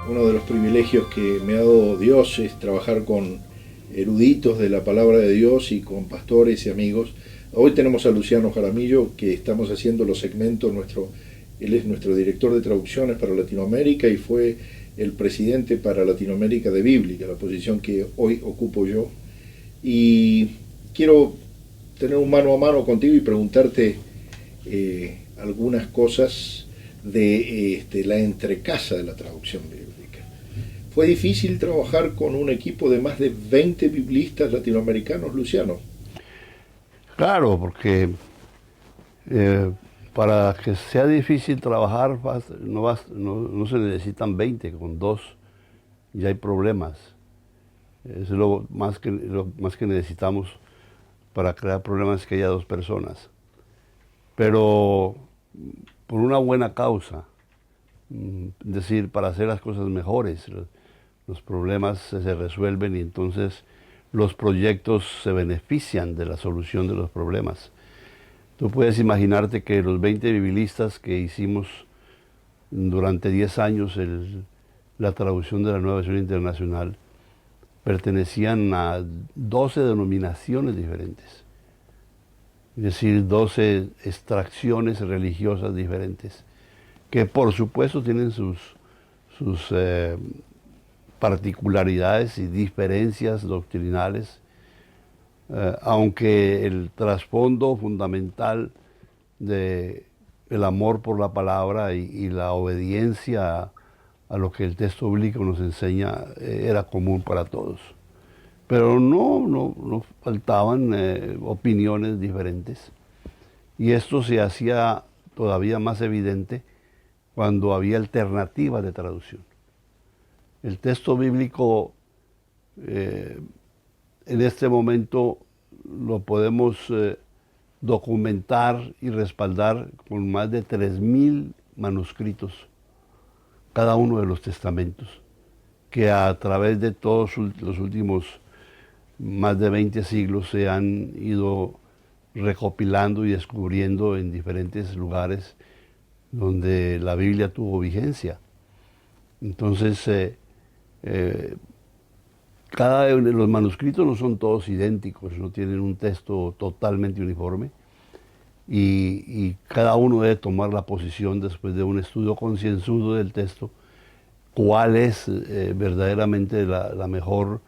Uno de los privilegios que me ha dado Dios es trabajar con eruditos de la palabra de Dios y con pastores y amigos. Hoy tenemos a Luciano Jaramillo, que estamos haciendo los segmentos. Él es nuestro director de traducciones para Latinoamérica y fue el presidente para Latinoamérica de Bíblica, la posición que hoy ocupo yo. Y quiero tener un mano a mano contigo y preguntarte algunas cosas de la entrecasa de la traducción bíblica. ¿Fue difícil trabajar con un equipo de más de 20 biblistas latinoamericanos, Luciano? Claro, porque eh, para que sea difícil trabajar no se necesitan 20, con dos ya hay problemas. Es lo más que necesitamos para crear problemas, es que haya dos personas. Pero por una buena causa, es decir, para hacer las cosas mejores, los problemas se resuelven y entonces los proyectos se benefician de la solución de los problemas. Tú puedes imaginarte que los 20 biblistas que hicimos durante 10 años la traducción de la Nueva Versión Internacional pertenecían a 12 denominaciones diferentes, es decir, 12 extracciones religiosas diferentes, que por supuesto tienen sus particularidades y diferencias doctrinales, aunque el trasfondo fundamental de el amor por la palabra y la obediencia a lo que el texto bíblico nos enseña era común para todos. Pero no faltaban opiniones diferentes. Y esto se hacía todavía más evidente cuando había alternativas de traducción. El texto bíblico en este momento lo podemos documentar y respaldar con más de 3.000 manuscritos, cada uno de los testamentos, que a través de todos los últimos más de 20 siglos se han ido recopilando y descubriendo en diferentes lugares donde la Biblia tuvo vigencia. Entonces, cada de los manuscritos no son todos idénticos, no tienen un texto totalmente uniforme y cada uno debe tomar la posición después de un estudio concienzudo del texto, cuál es verdaderamente la mejor,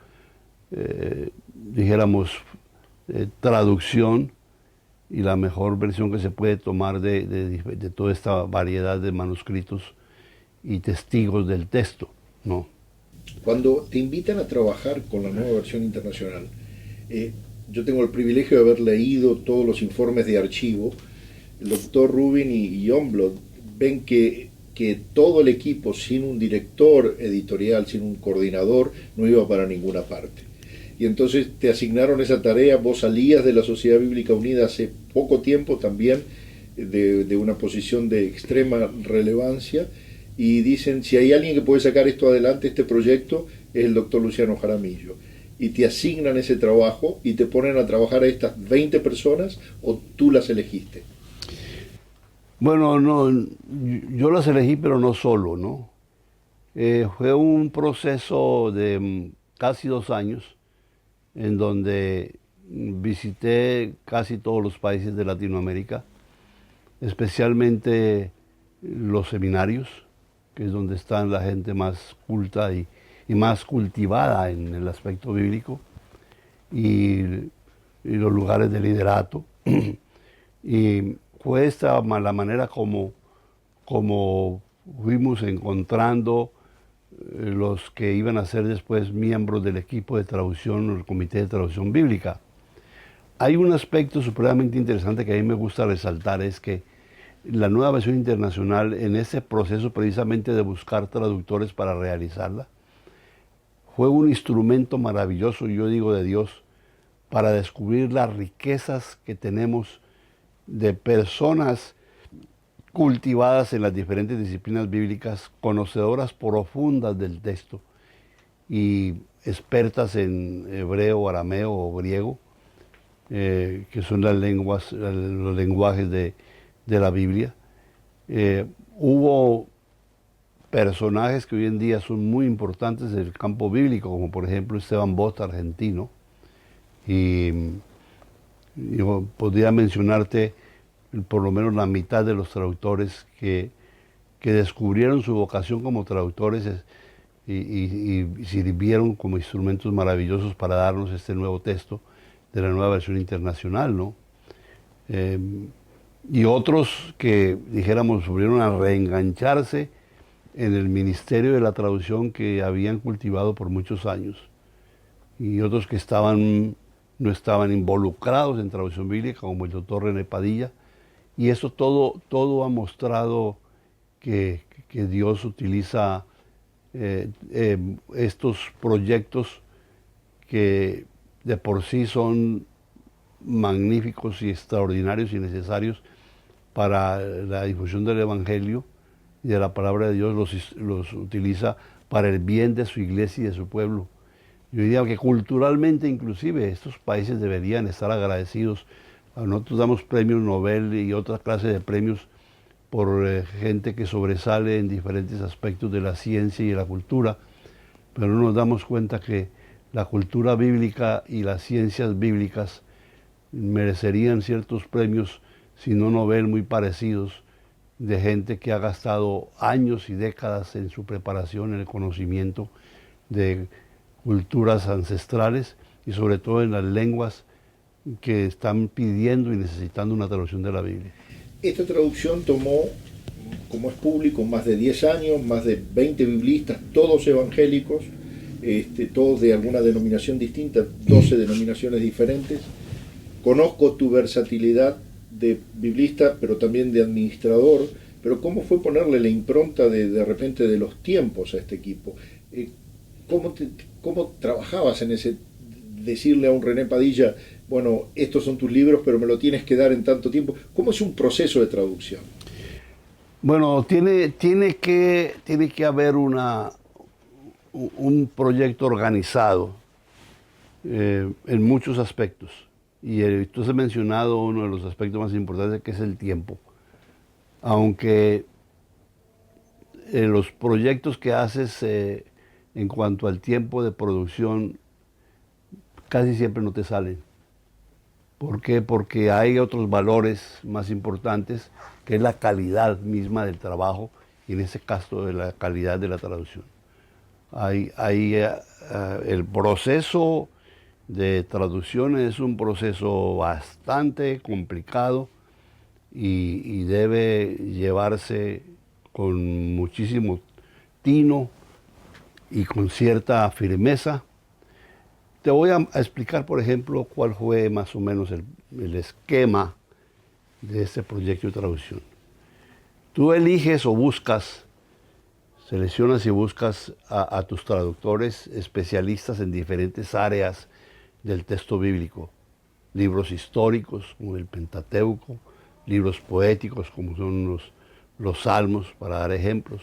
dijéramos, traducción y la mejor versión que se puede tomar de toda esta variedad de manuscritos y testigos del texto, ¿no? Cuando te invitan a trabajar con la Nueva Versión Internacional, yo tengo el privilegio de haber leído todos los informes de archivo. El doctor Rubin y Youngblood ven que todo el equipo, sin un director editorial, sin un coordinador, no iba para ninguna parte. Y entonces te asignaron esa tarea. Vos salías de la Sociedad Bíblica Unida hace poco tiempo también, de una posición de extrema relevancia, y dicen, si hay alguien que puede sacar esto adelante, este proyecto, es el doctor Luciano Jaramillo. Y te asignan ese trabajo y te ponen a trabajar a estas 20 personas, o tú las elegiste. Bueno, no, yo las elegí, pero no solo, ¿no? Fue un proceso de casi 2 años en donde visité casi todos los países de Latinoamérica, especialmente los seminarios, que es donde está la gente más culta y más cultivada en el aspecto bíblico, y, y los lugares de liderato. Y fue esta la manera como fuimos encontrando los que iban a ser después miembros del equipo de traducción o el comité de traducción bíblica. Hay un aspecto supremamente interesante que a mí me gusta resaltar, es que la Nueva Versión Internacional, en ese proceso precisamente de buscar traductores para realizarla, fue un instrumento maravilloso, yo digo, de Dios, para descubrir las riquezas que tenemos de personas cultivadas en las diferentes disciplinas bíblicas, conocedoras profundas del texto y expertas en hebreo, arameo o griego, que son los lenguajes de la Biblia. Hubo personajes que hoy en día son muy importantes en el campo bíblico, como por ejemplo Esteban Botta, argentino, y yo podría mencionarte por lo menos la mitad de los traductores que descubrieron su vocación como traductores y sirvieron como instrumentos maravillosos para darnos este nuevo texto de la nueva versión internacional, ¿no? Eh, y otros que, dijéramos, volvieron a reengancharse en el ministerio de la traducción que habían cultivado por muchos años, y otros que no estaban involucrados en traducción bíblica, como el doctor René Padilla, y eso todo ha mostrado que Dios utiliza estos proyectos que de por sí son magníficos y extraordinarios y necesarios para la difusión del Evangelio y de la palabra de Dios, los utiliza para el bien de su iglesia y de su pueblo. Yo diría que culturalmente inclusive estos países deberían estar agradecidos. Nosotros damos premios Nobel y otra clase de premios por gente que sobresale en diferentes aspectos de la ciencia y de la cultura, pero no nos damos cuenta que la cultura bíblica y las ciencias bíblicas merecerían ciertos premios, si no Nobel, muy parecidos, de gente que ha gastado años y décadas en su preparación, en el conocimiento de culturas ancestrales y sobre todo en las lenguas que están pidiendo y necesitando una traducción de la Biblia. Esta traducción tomó, como es público, más de 10 años, más de 20 biblistas, todos evangélicos, todos de alguna denominación distinta, 12 denominaciones diferentes. Conozco tu versatilidad de biblista, pero también de administrador, pero ¿cómo fue ponerle la impronta de repente de los tiempos a este equipo? ¿Cómo trabajabas en ese, decirle a un René Padilla, bueno, estos son tus libros, pero me lo tienes que dar en tanto tiempo? ¿Cómo es un proceso de traducción? Bueno, tiene que haber un proyecto organizado en muchos aspectos. Y tú has mencionado uno de los aspectos más importantes, que es el tiempo. Aunque los proyectos que haces en cuanto al tiempo de producción casi siempre no te salen. ¿Por qué? Porque hay otros valores más importantes, que es la calidad misma del trabajo, y en este caso de la calidad de la traducción. El proceso de traducción es un proceso bastante complicado y debe llevarse con muchísimo tino y con cierta firmeza. Te voy a explicar, por ejemplo, cuál fue más o menos el esquema de este proyecto de traducción. Tú eliges o buscas, seleccionas y buscas a tus traductores especialistas en diferentes áreas del texto bíblico. Libros históricos, como el Pentateuco, libros poéticos, como son los Salmos, para dar ejemplos,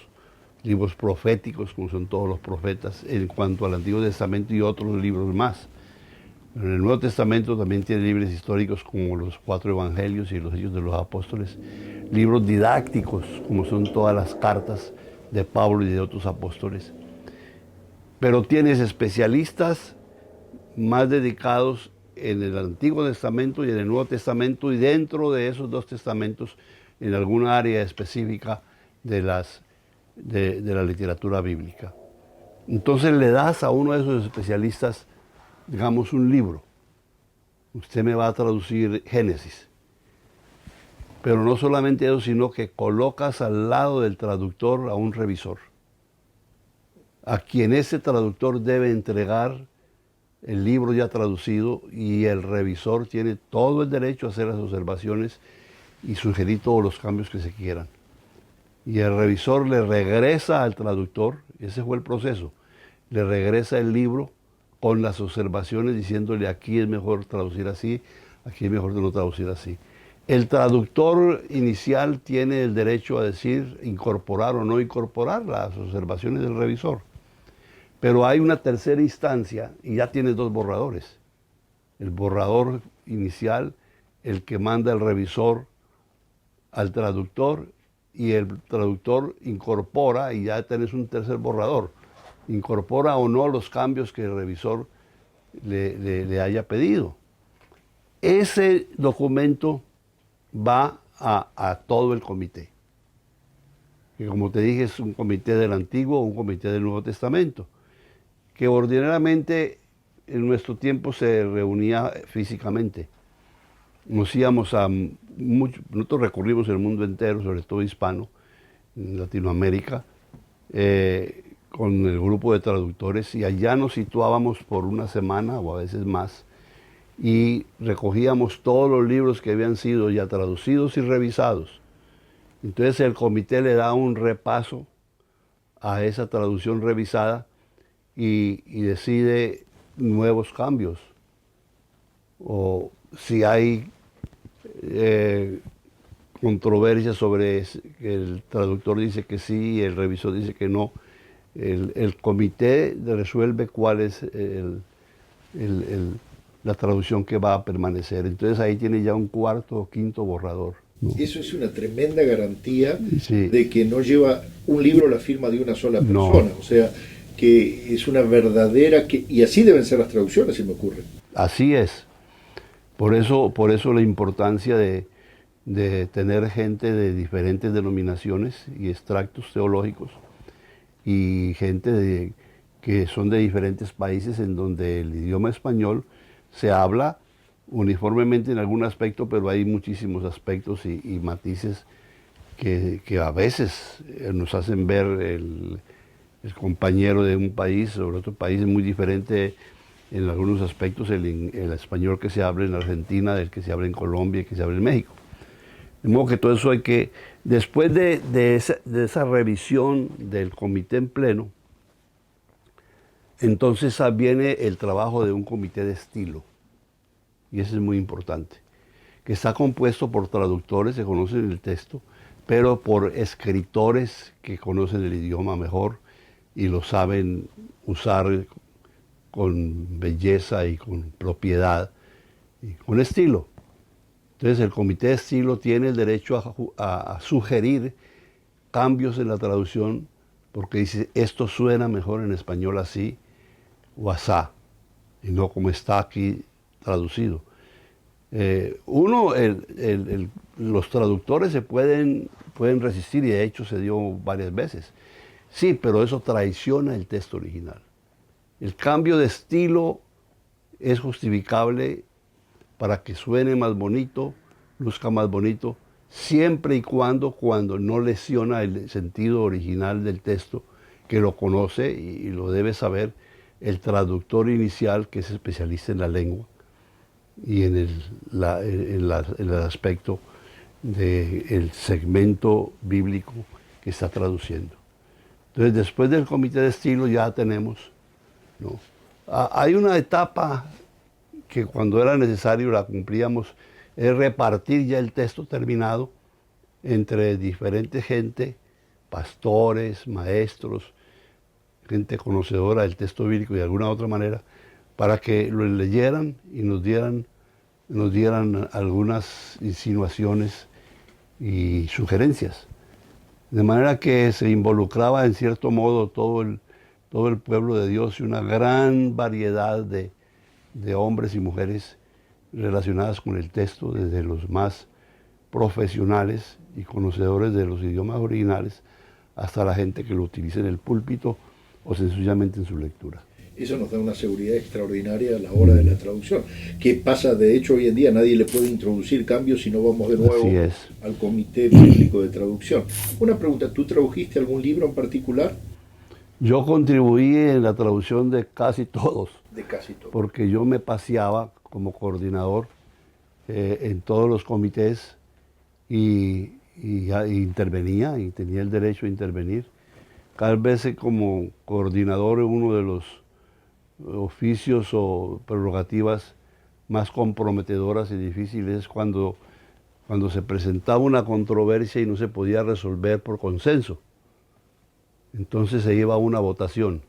libros proféticos, como son todos los profetas, en cuanto al Antiguo Testamento, y otros libros más. En el Nuevo Testamento también tiene libros históricos, como los 4 Evangelios y los Hechos de los Apóstoles, libros didácticos, como son todas las cartas de Pablo y de otros apóstoles. Pero tienes especialistas más dedicados en el Antiguo Testamento y en el Nuevo Testamento, y dentro de esos 2 testamentos en alguna área específica de la literatura bíblica. Entonces le das a uno de esos especialistas, digamos, un libro. Usted me va a traducir Génesis. Pero no solamente eso, sino que colocas al lado del traductor a un revisor, a quien ese traductor debe entregar el libro ya traducido, y el revisor tiene todo el derecho a hacer las observaciones y sugerir todos los cambios que se quieran. Y el revisor le regresa al traductor, ese fue el proceso, le regresa el libro con las observaciones, diciéndole aquí es mejor traducir así, aquí es mejor no traducir así. El traductor inicial tiene el derecho a decir, incorporar o no incorporar las observaciones del revisor. Pero hay una tercera instancia y ya tienes 2 borradores. El borrador inicial, el que manda el revisor al traductor, y el traductor incorpora y ya tenés un tercer borrador. Incorpora o no los cambios que el revisor le haya pedido. Ese documento va a todo el comité, que como te dije es un comité del Antiguo o un comité del Nuevo Testamento, que ordinariamente en nuestro tiempo se reunía físicamente. Nos íbamos nosotros recorrimos el mundo entero, sobre todo hispano, en Latinoamérica, con el grupo de traductores, y allá nos situábamos por una semana o a veces más, y recogíamos todos los libros que habían sido ya traducidos y revisados. Entonces el comité le da un repaso a esa traducción revisada y decide nuevos cambios. O si hay controversia sobre que el traductor dice que sí y el revisor dice que no, el comité resuelve cuál es la traducción que va a permanecer. Entonces ahí tiene ya un cuarto o quinto borrador, ¿no? Eso es una tremenda garantía, Sí. de que no lleva un libro la firma de una sola No. persona. O sea, que es una verdadera... y así deben ser las traducciones, se me ocurre. Así es. Por eso la importancia de tener gente de diferentes denominaciones y extractos teológicos y gente que son de diferentes países en donde el idioma español se habla uniformemente en algún aspecto, pero hay muchísimos aspectos y matices que a veces nos hacen ver el compañero de un país sobre otro país es muy diferente en algunos aspectos el español que se habla en Argentina del que se habla en Colombia y que se habla en México. De modo que todo eso hay que, después de esa revisión del comité en pleno, entonces viene el trabajo de un comité de estilo, y eso es muy importante, que está compuesto por traductores que conocen el texto, pero por escritores que conocen el idioma mejor y lo saben usar con belleza y con propiedad y con estilo. Entonces el comité de estilo tiene el derecho a sugerir cambios en la traducción porque dice esto suena mejor en español así o asá y no como está aquí traducido. Los traductores se pueden resistir y de hecho se dio varias veces. Sí, pero eso traiciona el texto original. El cambio de estilo es justificable para que suene más bonito, luzca más bonito, siempre y cuando no lesiona el sentido original del texto, que lo conoce y lo debe saber el traductor inicial, que es especialista en la lengua y en el aspecto del segmento bíblico que está traduciendo. Entonces, después del comité de estilo ya tenemos, ¿no? Hay una etapa que cuando era necesario la cumplíamos, es repartir ya el texto terminado entre diferente gente, pastores, maestros, gente conocedora del texto bíblico y de alguna otra manera, para que lo leyeran y nos dieran algunas insinuaciones y sugerencias. De manera que se involucraba en cierto modo todo el pueblo de Dios y una gran variedad de hombres y mujeres relacionadas con el texto, desde los más profesionales y conocedores de los idiomas originales hasta la gente que lo utiliza en el púlpito o sencillamente en su lectura. Eso nos da una seguridad extraordinaria a la hora de la traducción, que pasa, de hecho, hoy en día nadie le puede introducir cambios si no vamos de nuevo al Comité Bíblico de Traducción. Una pregunta, ¿tú tradujiste algún libro en particular? Yo contribuí en la traducción de casi todos. De casi todos. Porque yo me paseaba como coordinador en todos los comités y intervenía y tenía el derecho a intervenir. Cada vez como coordinador uno de los oficios o prerrogativas más comprometedoras y difíciles cuando se presentaba una controversia y no se podía resolver por consenso. Entonces se iba a una votación.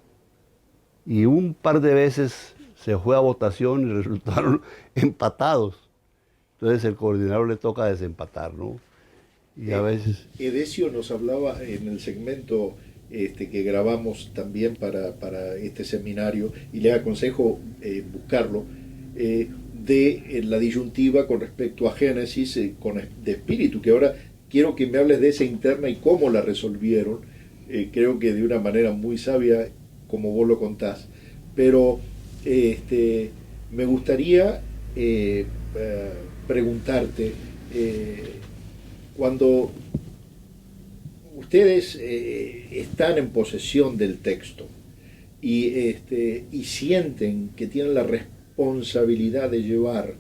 Y un par de veces se fue a votación y resultaron empatados. Entonces el coordinador le toca desempatar, ¿no? Y a veces... Edesio nos hablaba en el segmento que grabamos también para este seminario, y le aconsejo buscarlo, de la disyuntiva con respecto a Génesis de espíritu, que ahora quiero que me hables de esa interna y cómo la resolvieron, creo que de una manera muy sabia, como vos lo contás, pero me gustaría preguntarte, cuando ustedes están en posesión del texto y sienten que tienen la responsabilidad de llevar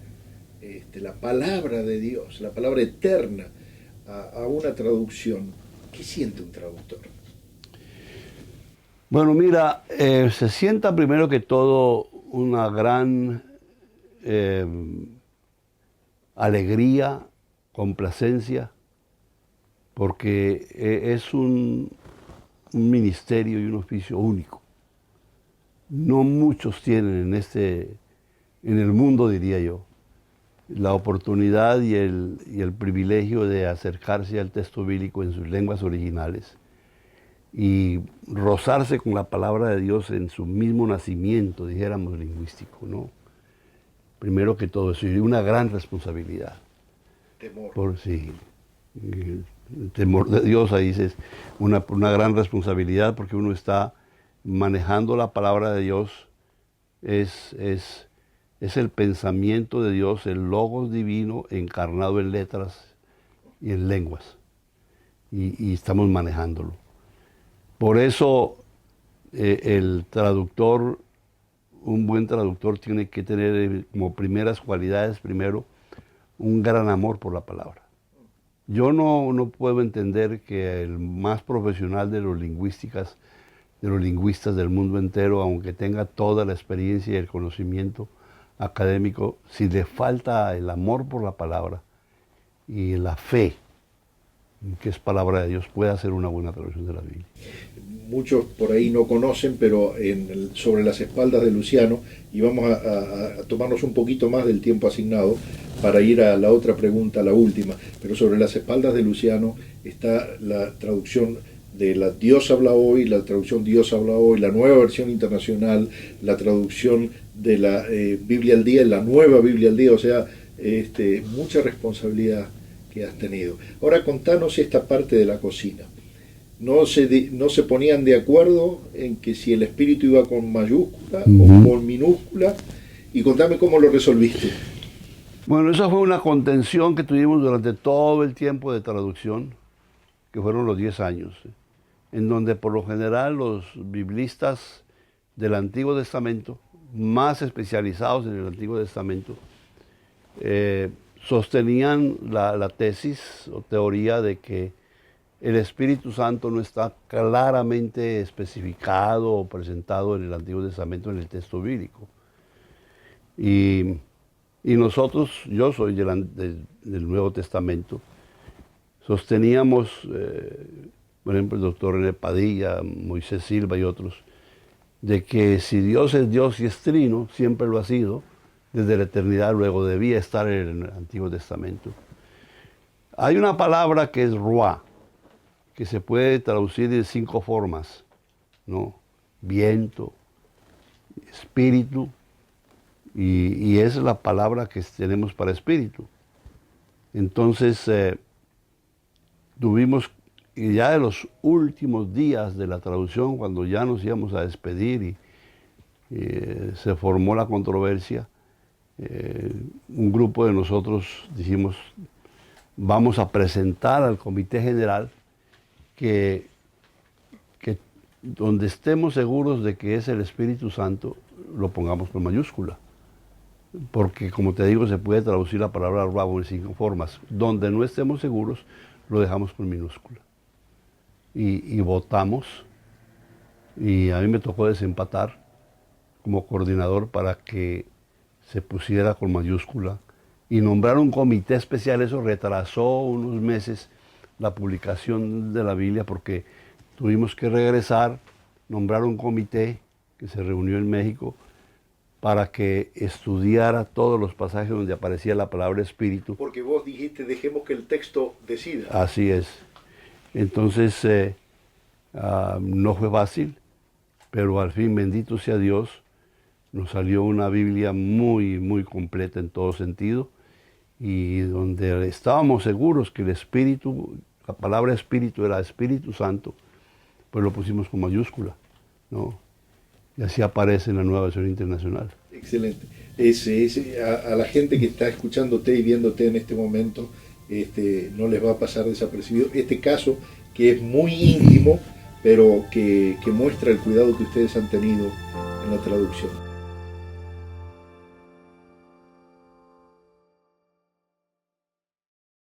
la palabra de Dios, la palabra eterna, a una traducción, ¿qué siente un traductor? Bueno, mira, se sienta primero que todo una gran alegría, complacencia, porque es un ministerio y un oficio único. No muchos tienen en el mundo, diría yo, la oportunidad y el privilegio de acercarse al texto bíblico en sus lenguas originales y rozarse con la palabra de Dios en su mismo nacimiento, dijéramos, lingüístico, ¿no? Primero que todo eso, y una gran responsabilidad. Temor. Sí, el temor de Dios, ahí es una gran responsabilidad, porque uno está manejando la palabra de Dios, es el pensamiento de Dios, el logos divino encarnado en letras y en lenguas, y estamos manejándolo. Por eso el traductor, un buen traductor tiene que tener como primeras cualidades, primero, un gran amor por la palabra. Yo no puedo entender que el más profesional de los lingüistas del mundo entero, aunque tenga toda la experiencia y el conocimiento académico, si le falta el amor por la palabra y la fe, que es palabra de Dios, puede hacer una buena traducción de la Biblia. Muchos por ahí no conocen, pero sobre las espaldas de Luciano, y vamos a tomarnos un poquito más del tiempo asignado para ir a la otra pregunta, la última, pero sobre las espaldas de Luciano está la traducción de la Dios habla hoy, la traducción Dios habla hoy, la nueva versión internacional, la traducción de la Biblia al día, la nueva Biblia al día, o sea, mucha responsabilidad que has tenido. Ahora contanos esta parte de la cocina. No se ponían de acuerdo en que si el espíritu iba con mayúscula o con minúscula, y contame cómo lo resolviste. Bueno, esa fue una contención que tuvimos durante todo el tiempo de traducción, que fueron los 10 años, en donde por lo general los biblistas del Antiguo Testamento, más especializados en el Antiguo Testamento, sostenían la tesis o teoría de que el Espíritu Santo no está claramente especificado o presentado en el Antiguo Testamento, en el texto bíblico. Y nosotros, yo soy del Nuevo Testamento, sosteníamos, por ejemplo, el doctor René Padilla, Moisés Silva y otros, de que si Dios es Dios y es trino, siempre lo ha sido, desde la eternidad, luego debía estar en el Antiguo Testamento. Hay una palabra que es ruá, que se puede traducir de 5 formas, ¿no? Viento, espíritu, y esa es la palabra que tenemos para espíritu. Entonces, tuvimos, y ya de los últimos días de la traducción, cuando ya nos íbamos a despedir y se formó la controversia, un grupo de nosotros dijimos, vamos a presentar al Comité General que donde estemos seguros de que es el Espíritu Santo, lo pongamos con mayúscula. Porque, como te digo, se puede traducir la palabra ruá en 5 formas. Donde no estemos seguros, lo dejamos con minúscula. Y votamos, y a mí me tocó desempatar como coordinador para que se pusiera con mayúscula, y nombrar un comité especial. Eso retrasó unos meses la publicación de la Biblia, porque tuvimos que regresar, nombrar un comité que se reunió en México para que estudiara todos los pasajes donde aparecía la palabra espíritu. Porque vos dijiste, dejemos que el texto decida. Así es. Entonces, no fue fácil, pero al fin, bendito sea Dios, nos salió una Biblia muy, muy completa en todo sentido, y donde estábamos seguros que el Espíritu, la palabra Espíritu era Espíritu Santo, pues lo pusimos con mayúscula, ¿no? Y así aparece en la Nueva Versión Internacional. Excelente. A la gente que está escuchándote y viéndote en este momento, no les va a pasar desapercibido este caso que es muy íntimo, pero que muestra el cuidado que ustedes han tenido en la traducción.